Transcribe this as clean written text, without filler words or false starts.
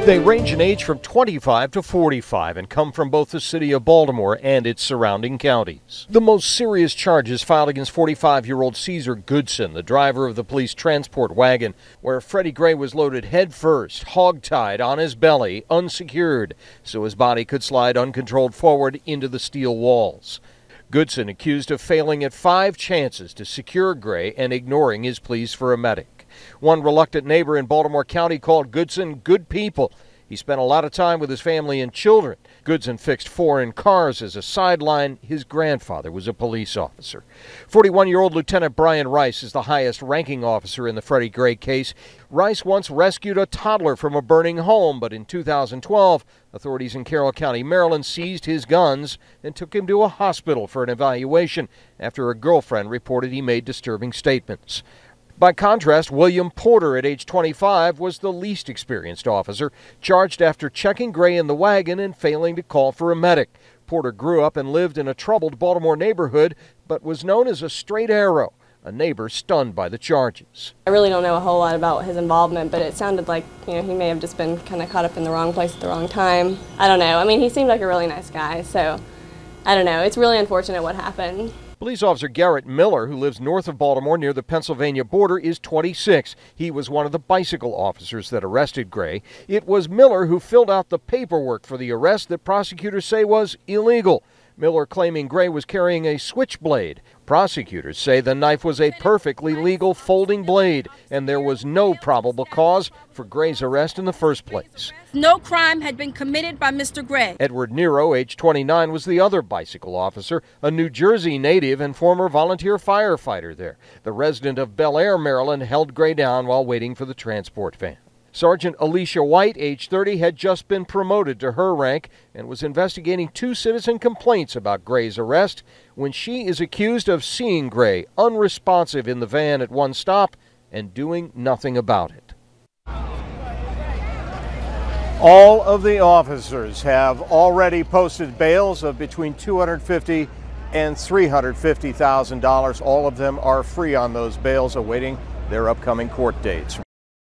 They range in age from 25 to 45 and come from both the city of Baltimore and its surrounding counties. The most serious charges filed against 45-year-old Caesar Goodson, the driver of the police transport wagon, where Freddie Gray was loaded head first, hog-tied on his belly, unsecured, so his body could slide uncontrolled forward into the steel walls. Goodson accused of failing at 5 chances to secure Gray and ignoring his pleas for a medic. One reluctant neighbor in Baltimore County called Goodson good people. He spent a lot of time with his family and children. Goodson fixed foreign cars as a sideline. His grandfather was a police officer. 41-year-old Lieutenant Brian Rice is the highest-ranking officer in the Freddie Gray case. Rice once rescued a toddler from a burning home, but in 2012, authorities in Carroll County, Maryland, seized his guns and took him to a hospital for an evaluation after a girlfriend reported he made disturbing statements. By contrast, William Porter, at age 25, was the least experienced officer, charged after checking Gray in the wagon and failing to call for a medic. Porter grew up and lived in a troubled Baltimore neighborhood, but was known as a straight arrow, a neighbor stunned by the charges. I really don't know a whole lot about his involvement, but it sounded like, he may have just been kind of caught up in the wrong place at the wrong time. I don't know. I mean, he seemed like a really nice guy, so I don't know. It's really unfortunate what happened. Police officer Garrett Miller, who lives north of Baltimore near the Pennsylvania border, is 26. He was one of the bicycle officers that arrested Gray. It was Miller who filled out the paperwork for the arrest that prosecutors say was illegal. Miller claiming Gray was carrying a switchblade. Prosecutors say the knife was a perfectly legal folding blade, and there was no probable cause for Gray's arrest in the first place. No crime had been committed by Mr. Gray. Edward Nero, age 29, was the other bicycle officer, a New Jersey native and former volunteer firefighter there. The resident of Bel Air, Maryland, held Gray down while waiting for the transport van. Sergeant Alicia White, age 30, had just been promoted to her rank and was investigating 2 citizen complaints about Gray's arrest when she is accused of seeing Gray unresponsive in the van at one stop and doing nothing about it. All of the officers have already posted bails of between $250,000 and $350,000. All of them are free on those bails, awaiting their upcoming court dates.